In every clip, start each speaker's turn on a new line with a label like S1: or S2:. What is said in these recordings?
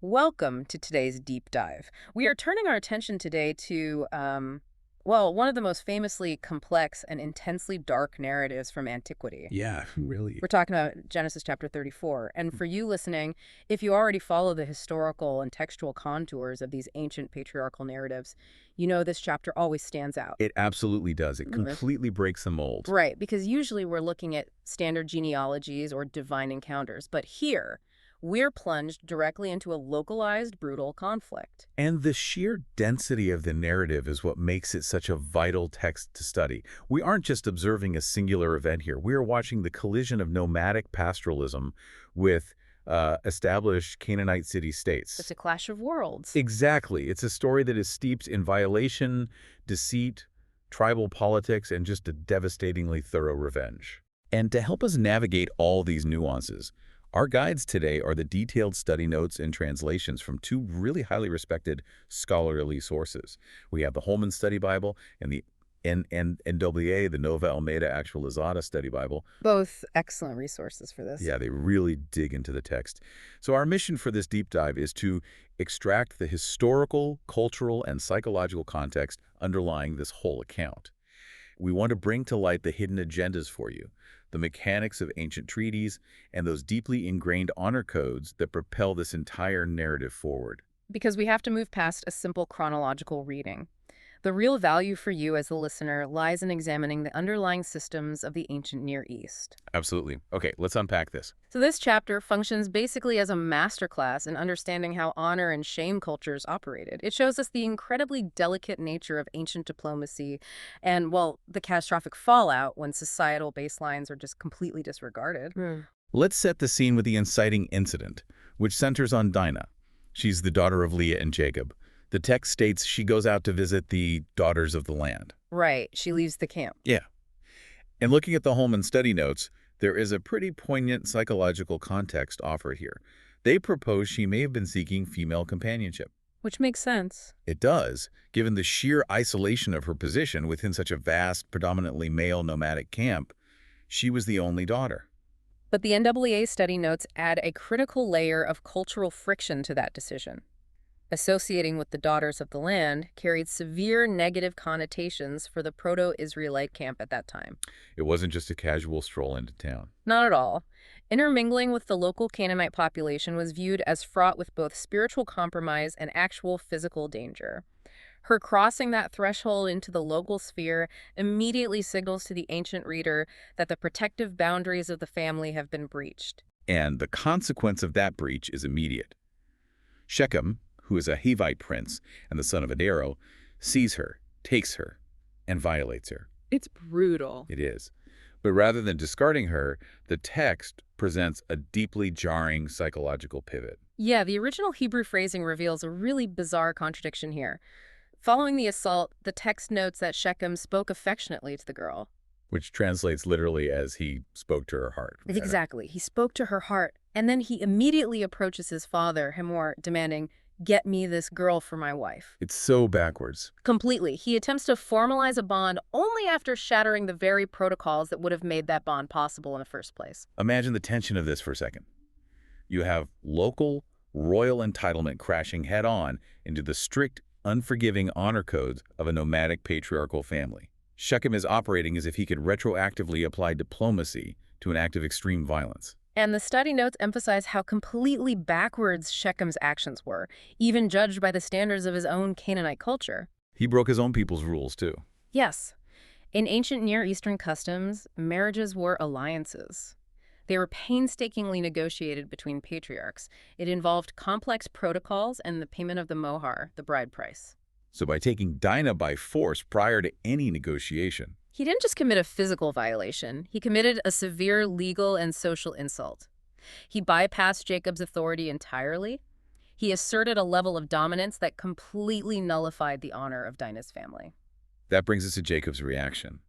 S1: Welcome to today's deep dive. We are turning our attention today to, one of the most famously complex and intensely dark narratives from antiquity.
S2: Yeah, really.
S1: We're talking about Genesis chapter 34. And for you listening, if you already follow the historical and textual contours of these ancient patriarchal narratives, you know this chapter always stands out.
S2: It absolutely does. It
S1: Mhm.
S2: completely breaks the mold.
S1: Right, because usually we're looking at standard genealogies or divine encounters. But here, we're plunged directly into a localized, brutal conflict.
S2: And the sheer density of the narrative is what makes it such a vital text to study. We aren't just observing a singular event here. We are watching the collision of nomadic pastoralism with established Canaanite
S1: It's
S2: city-states.
S1: a clash of worlds.
S2: Exactly. It's a story that is steeped in violation, deceit, tribal politics, and just a devastatingly thorough revenge. And to help us navigate all these nuances, our guides today are the detailed study notes and translations from two really highly respected scholarly sources. We have the Holman Study Bible and the NAA, the Nova Almeida Actualizada Study Bible.
S1: Both excellent resources for this.
S2: Yeah, they really dig into the text. So our mission for this deep dive is to extract the historical, cultural, and psychological context underlying this whole account. We want to bring to light the hidden agendas for you, the mechanics of ancient treaties, and those deeply ingrained honor codes that propel this entire narrative forward.
S1: Because we have to move past a simple chronological reading. The real value for you as the listener lies in examining the underlying systems of the ancient Near East.
S2: Absolutely. Okay, let's unpack this.
S1: So this chapter functions basically as a masterclass in understanding how honor and shame cultures operated. It shows us the incredibly delicate nature of ancient diplomacy and, well, the catastrophic fallout when societal baselines are just completely disregarded.
S2: Let's set the scene with the inciting incident, which centers on Dinah. She's the daughter of Leah and Jacob. The text states she goes out to visit the daughters of the land.
S1: Right, she leaves the camp.
S2: Yeah. And looking at the Holman study notes, there is a pretty poignant psychological context offered here. They propose she may have been seeking female companionship.
S1: Which makes sense.
S2: It does, given the sheer isolation of her position within such a vast, predominantly male nomadic camp. She was the only daughter.
S1: But the NAA study notes add a critical layer of cultural friction to that decision. Associating with the daughters of the land carried severe negative connotations for the proto-Israelite camp at that time.
S2: It wasn't just a casual stroll into town.
S1: Not at all. Intermingling with the local Canaanite population was viewed as fraught with both spiritual compromise and actual physical danger. Her crossing that threshold into the local sphere immediately signals to the ancient reader that the protective boundaries of the family have been breached.
S2: And the consequence of that breach is immediate. Shechem, who is a Hivite prince and the son of Adaro, sees her, takes her, and violates her.
S1: It's brutal.
S2: It is. But rather than discarding her, the text presents a deeply jarring psychological pivot.
S1: Yeah, the original Hebrew phrasing reveals a really bizarre contradiction here. Following the assault, the text notes that Shechem spoke affectionately to the girl.
S2: Which translates literally as he spoke to her heart.
S1: Exactly. He spoke to her heart, and then he immediately approaches his father, Hamor, demanding, "Get me this girl for my wife."
S2: It's so backwards.
S1: Completely. He attempts to formalize a bond only after shattering the very protocols that would have made that bond possible in the first place.
S2: Imagine the tension of this for a second. You have local, royal entitlement crashing head-on into the strict, unforgiving honor codes of a nomadic patriarchal family. Shechem is operating as if he could retroactively apply diplomacy to an act of extreme violence.
S1: And the study notes emphasize how completely backwards Shechem's actions were, even judged by the standards of his own Canaanite culture.
S2: He broke his own people's rules, too.
S1: Yes. In ancient Near Eastern customs, marriages were alliances. They were painstakingly negotiated between patriarchs. It involved complex protocols and the payment of the mohar, the bride price.
S2: So by taking Dinah by force prior to any negotiation,
S1: He didn't just commit a physical violation, he committed a severe legal and social insult. He bypassed Jacob's authority entirely. He asserted a level of dominance that completely nullified the honor of Dinah's family.
S2: that brings us to Jacob's reaction.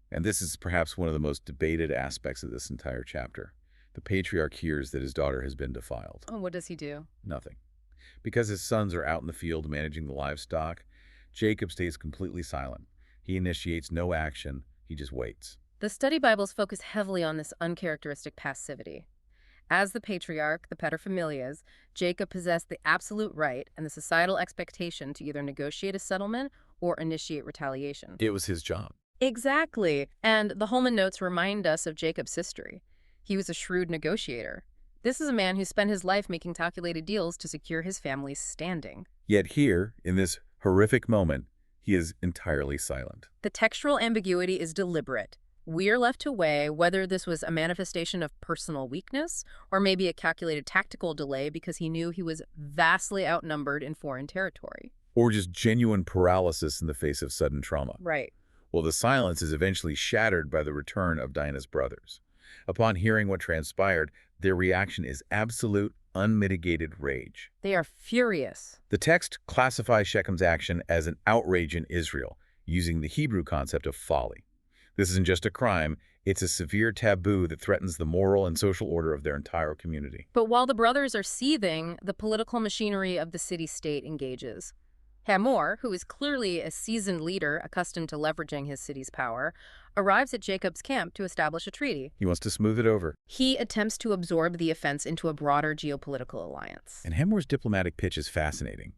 S2: And this is perhaps one of the most debated aspects of this entire chapter. The patriarch hears that his daughter has been defiled.
S1: Oh, what does he do?
S2: Nothing. Because his sons are out in the field managing the livestock, Jacob stays completely silent. He initiates no action. He just waits.
S1: The study Bibles focus heavily on this uncharacteristic passivity. As the patriarch, the paterfamilias, Jacob possessed the absolute right and the societal expectation to either negotiate a settlement or initiate retaliation.
S2: It was his job.
S1: Exactly. And the Holman notes remind us of Jacob's history. He was a shrewd negotiator. This is a man who spent his life making calculated deals to secure his family's standing.
S2: Yet here, in this horrific moment, he is entirely silent.
S1: The textual ambiguity is deliberate. We're left to weigh whether this was a manifestation of personal weakness or maybe a calculated tactical delay because he knew he was vastly outnumbered in foreign territory.
S2: Or just genuine paralysis in the face of sudden trauma.
S1: Right.
S2: Well, the silence is eventually shattered by the return of Dinah's brothers. Upon hearing what transpired, their reaction is absolute, unmitigated rage.
S1: They are furious.
S2: The text classifies Shechem's action as an outrage in Israel, using the Hebrew concept of folly. This isn't just a crime, it's a severe taboo that threatens the moral and social order of their entire community.
S1: But while the brothers are seething, the political machinery of the city-state engages. Hamor, who is clearly a seasoned leader accustomed to leveraging his city's power, arrives at Jacob's camp to establish a treaty.
S2: He wants to smooth it over.
S1: He attempts to absorb the offense into a broader geopolitical alliance.
S2: And Hamor's diplomatic pitch is fascinating.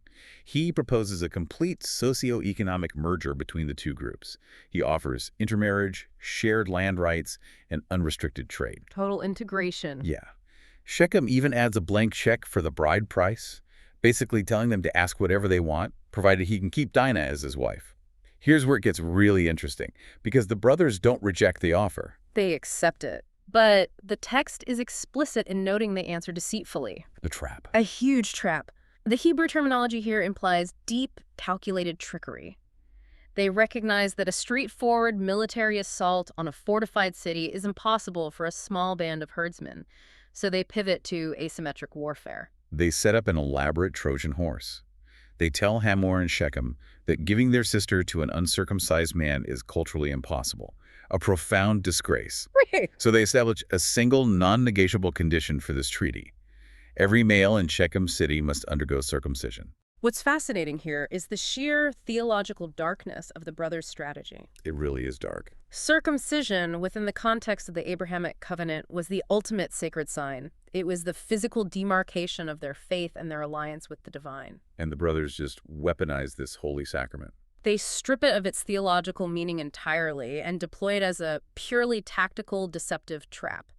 S2: He proposes a complete socio-economic merger between the two groups. He offers intermarriage, shared land rights, and unrestricted trade.
S1: Total integration.
S2: Yeah. Shechem even adds a blank check for the bride price, basically telling them to ask whatever they want, provided he can keep Dinah as his wife. Here's where it gets really interesting, because the brothers don't reject the offer.
S1: They accept it. But the text is explicit in noting they answer deceitfully.
S2: The trap.
S1: A huge trap. The Hebrew terminology here implies deep, calculated trickery. They recognize that a straightforward military assault on a fortified city is impossible for a small band of herdsmen, so they pivot to asymmetric warfare.
S2: They set up an elaborate Trojan horse. They tell Hamor and Shechem that giving their sister to an uncircumcised man is culturally impossible, a profound disgrace.
S1: Right.
S2: So they establish a single non-negotiable condition for this treaty. Every male in Shechem city must undergo circumcision.
S1: What's fascinating here is the sheer theological darkness of the brothers' strategy.
S2: It really is dark.
S1: Circumcision, within the context of the Abrahamic covenant, was the ultimate sacred sign. It was the physical demarcation of their faith and their alliance with the divine.
S2: And the brothers just weaponize this holy sacrament.
S1: They strip it of its theological meaning entirely and deploy it as a purely tactical, deceptive trap.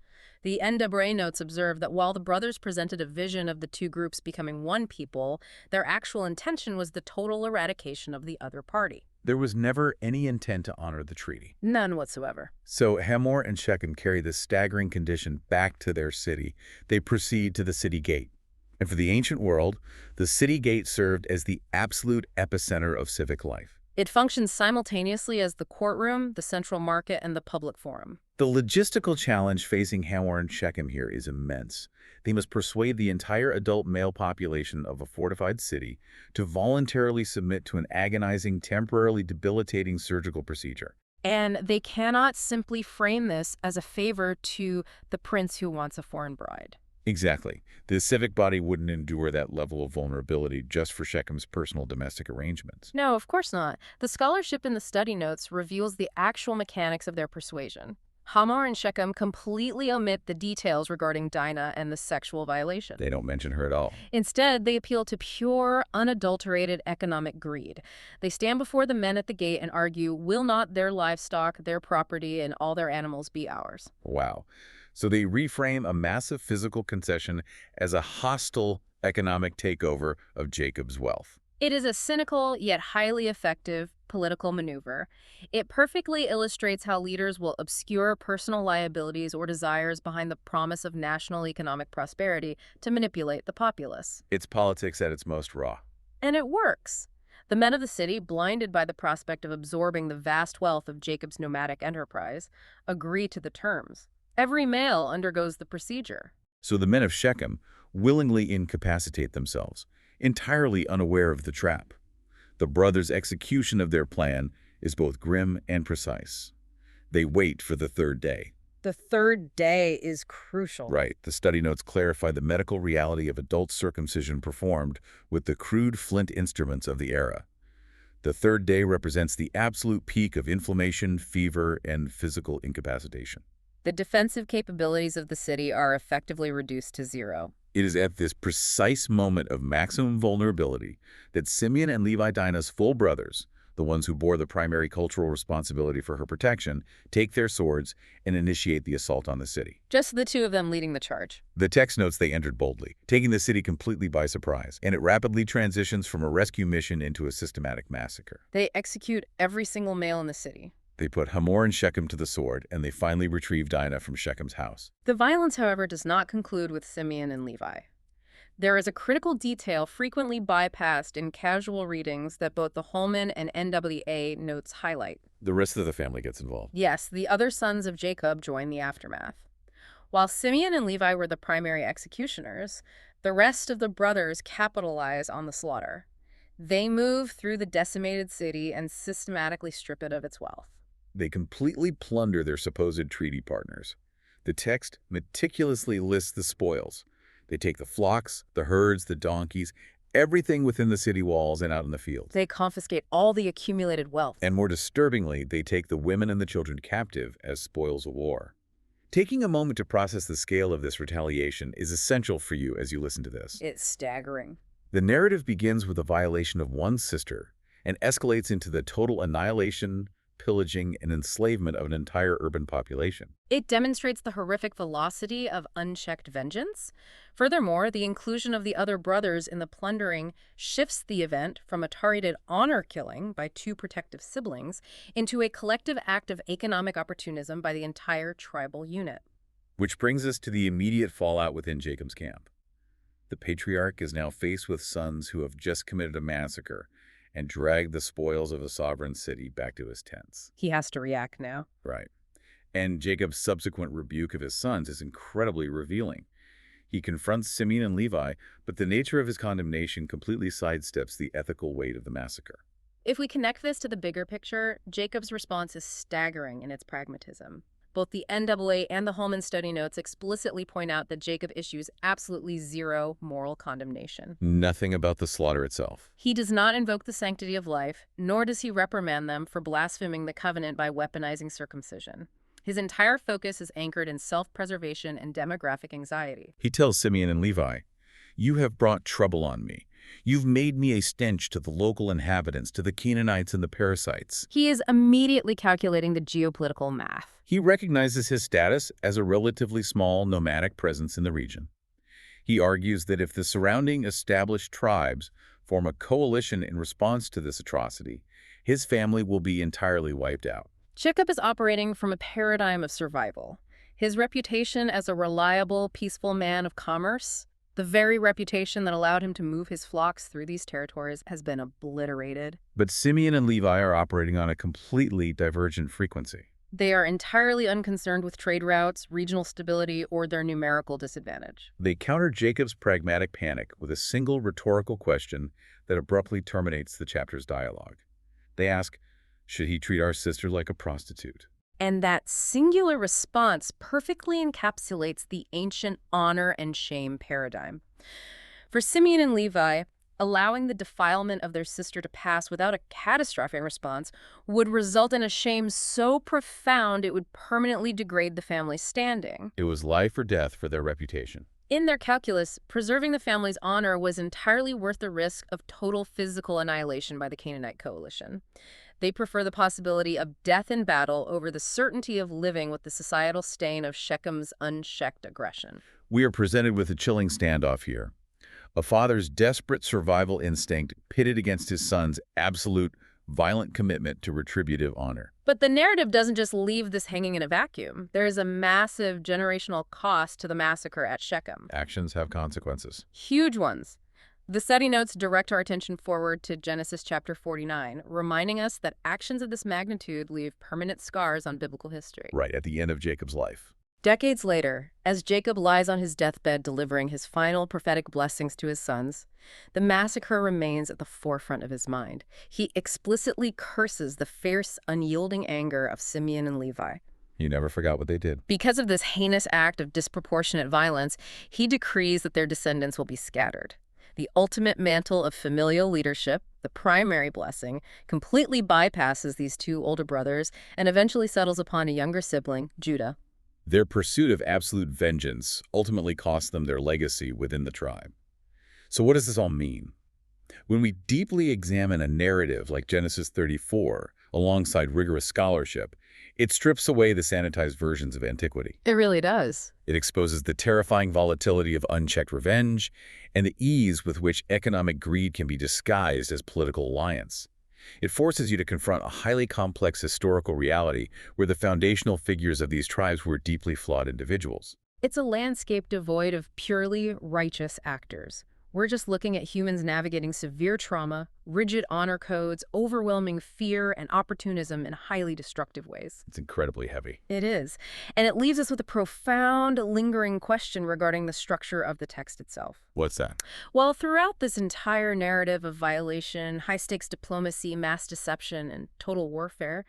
S1: The NAA notes observe that while the brothers presented a vision of the two groups becoming one people, their actual intention was the total eradication of the other party.
S2: There was never any intent to honor the treaty.
S1: None whatsoever.
S2: So Hamor and Shechem carry this staggering condition back to their city. They proceed to the city gate. And for the ancient world, the city gate served as the absolute epicenter of civic life.
S1: It functions simultaneously as the courtroom, the central market, and the public forum.
S2: The logistical challenge facing Hamor and Shechem here is immense. They must persuade the entire adult male population of a fortified city to voluntarily submit to an agonizing, temporarily debilitating surgical procedure.
S1: And they cannot simply frame this as a favor to the prince who wants a foreign bride.
S2: Exactly. The civic body wouldn't endure that level of vulnerability just for Shechem's personal domestic arrangements.
S1: No, of course not. The scholarship in the study notes reveals the actual mechanics of their persuasion. Hamor and Shechem completely omit the details regarding Dinah and the sexual violation.
S2: They don't mention her at all.
S1: Instead, they appeal to pure, unadulterated economic greed. They stand before the men at the gate and argue, will not their livestock, their property, and all their animals be ours?
S2: Wow. So they reframe a massive physical concession as a hostile economic takeover of Jacob's wealth.
S1: It is a cynical yet highly effective political maneuver. It perfectly illustrates how leaders will obscure personal liabilities or desires behind the promise of national economic prosperity to manipulate the populace.
S2: It's politics at its most raw.
S1: And it works. The men of the city, blinded by the prospect of absorbing the vast wealth of Jacob's nomadic enterprise, agree to the terms. Every male undergoes the procedure.
S2: So the men of Shechem willingly incapacitate themselves, entirely unaware of the trap. The brothers' execution of their plan is both grim and precise. They wait for the third day.
S1: The third day is crucial.
S2: Right. The study notes clarify the medical reality of adult circumcision performed with the crude flint instruments of the era. The third day represents the absolute peak of inflammation, fever, and physical incapacitation.
S1: The defensive capabilities of the city are effectively reduced to zero.
S2: It is at this precise moment of maximum vulnerability that Simeon and Levi, Dinah's full brothers, the ones who bore the primary cultural responsibility for her protection, take their swords and initiate the assault on the city.
S1: Just the two of them leading the charge.
S2: The text notes they entered boldly, taking the city completely by surprise, and it rapidly transitions from a rescue mission into a systematic massacre.
S1: They execute every single male in the city.
S2: They put Hamor and Shechem to the sword, and they finally retrieve Dinah from Shechem's house.
S1: The violence, however, does not conclude with Simeon and Levi. There is a critical detail frequently bypassed in casual readings that both the Holman and NAA notes highlight.
S2: The rest of the family gets involved.
S1: Yes, the other sons of Jacob join the aftermath. While Simeon and Levi were the primary executioners, the rest of the brothers capitalize on the slaughter. They move through the decimated city and systematically strip it of its wealth.
S2: They completely plunder their supposed treaty partners. The text meticulously lists the spoils. They take the flocks, the herds, the donkeys, everything within the city walls and out in the fields.
S1: They confiscate all the accumulated wealth.
S2: And more disturbingly, they take the women and the children captive as spoils of war. Taking a moment to process the scale of this retaliation is essential for you as you listen to this.
S1: It's staggering.
S2: The narrative begins with a violation of one sister and escalates into the total annihilation, pillaging, and enslavement of an entire urban population.
S1: It demonstrates the horrific velocity of unchecked vengeance. Furthermore, the inclusion of the other brothers in the plundering shifts the event from a targeted honor killing by two protective siblings into a collective act of economic opportunism by the entire tribal unit.
S2: Which brings us to the immediate fallout within Jacob's camp. The patriarch is now faced with sons who have just committed a massacre and dragged the spoils of a sovereign city back to his tents.
S1: He has to react now.
S2: Right. And Jacob's subsequent rebuke of his sons is incredibly revealing. He confronts Simeon and Levi, but the nature of his condemnation completely sidesteps the ethical weight of the massacre.
S1: If we connect this to the bigger picture, Jacob's response is staggering in its pragmatism. Both the NAA and the Holman Study Notes explicitly point out that Jacob issues absolutely zero moral condemnation.
S2: Nothing about the slaughter itself.
S1: He does not invoke the sanctity of life, nor does he reprimand them for blaspheming the covenant by weaponizing circumcision. His entire focus is anchored in self-preservation and demographic anxiety.
S2: He tells Simeon and Levi, "You have brought trouble on me. You've made me a stench to the local inhabitants, to the Canaanites and the Perizzites."
S1: He is immediately calculating the geopolitical math.
S2: He recognizes his status as a relatively small nomadic presence in the region. He argues that if the surrounding established tribes form a coalition in response to this atrocity, his family will be entirely wiped out.
S1: Jacob is operating from a paradigm of survival. His reputation as a reliable, peaceful man of commerce, the very reputation that allowed him to move his flocks through these territories, has been obliterated.
S2: But Simeon and Levi are operating on a completely divergent frequency.
S1: They are entirely unconcerned with trade routes, regional stability, or their numerical disadvantage.
S2: They counter Jacob's pragmatic panic with a single rhetorical question that abruptly terminates the chapter's dialogue. They ask, should he treat our sister like a prostitute?
S1: And that singular response perfectly encapsulates the ancient honor and shame paradigm. For Simeon and Levi, allowing the defilement of their sister to pass without a catastrophic response would result in a shame so profound it would permanently degrade the family's standing.
S2: It was life or death for their reputation.
S1: In their calculus, preserving the family's honor was entirely worth the risk of total physical annihilation by the Canaanite coalition. They prefer the possibility of death in battle over the certainty of living with the societal stain of Shechem's unchecked aggression.
S2: We are presented with a chilling standoff here. A father's desperate survival instinct pitted against his son's absolute, violent commitment to retributive honor.
S1: But the narrative doesn't just leave this hanging in a vacuum. There is a massive generational cost to the massacre at Shechem.
S2: Actions have consequences.
S1: Huge ones. The study notes direct our attention forward to Genesis chapter 49, reminding us that actions of this magnitude leave permanent scars on biblical history.
S2: Right at the end of Jacob's life.
S1: Decades later, as Jacob lies on his deathbed delivering his final prophetic blessings to his sons, the massacre remains at the forefront of his mind. He explicitly curses the fierce, unyielding anger of Simeon and Levi.
S2: He never forgot what they did.
S1: Because of this heinous act of disproportionate violence, he decrees that their descendants will be scattered. The ultimate mantle of familial leadership, the primary blessing, completely bypasses these two older brothers and eventually settles upon a younger sibling, Judah.
S2: Their pursuit of absolute vengeance ultimately cost them their legacy within the tribe. So what does this all mean? When we deeply examine a narrative like Genesis 34 alongside rigorous scholarship, it strips away the sanitized versions of antiquity.
S1: It really does.
S2: It exposes the terrifying volatility of unchecked revenge and the ease with which economic greed can be disguised as political alliance. It forces you to confront a highly complex historical reality where the foundational figures of these tribes were deeply flawed individuals.
S1: It's a landscape devoid of purely righteous actors. We're just looking at humans navigating severe trauma, rigid honor codes, overwhelming fear, and opportunism in highly destructive ways.
S2: It's incredibly heavy.
S1: It is. And it leaves us with a profound, lingering question regarding the structure of the text itself.
S2: What's that?
S1: Well, throughout this entire narrative of violation, high-stakes diplomacy, mass deception, and total warfare,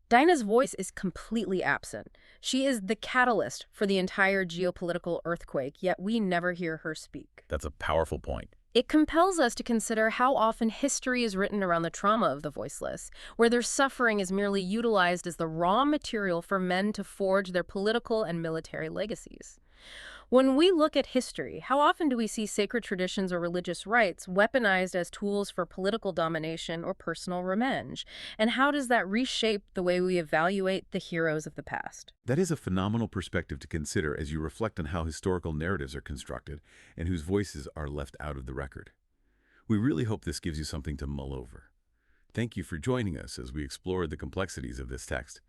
S1: Dinah's voice is completely absent. She is the catalyst for the entire geopolitical earthquake, yet we never hear her speak.
S2: That's a powerful point.
S1: It compels us to consider how often history is written around the trauma of the voiceless, where their suffering is merely utilized as the raw material for men to forge their political and military legacies. When we look at history, how often do we see sacred traditions or religious rites weaponized as tools for political domination or personal revenge? And how does that reshape the way we evaluate the heroes of the past?
S2: That is a phenomenal perspective to consider as you reflect on how historical narratives are constructed and whose voices are left out of the record. We really hope this gives you something to mull over. Thank you for joining us as we explore the complexities of this text.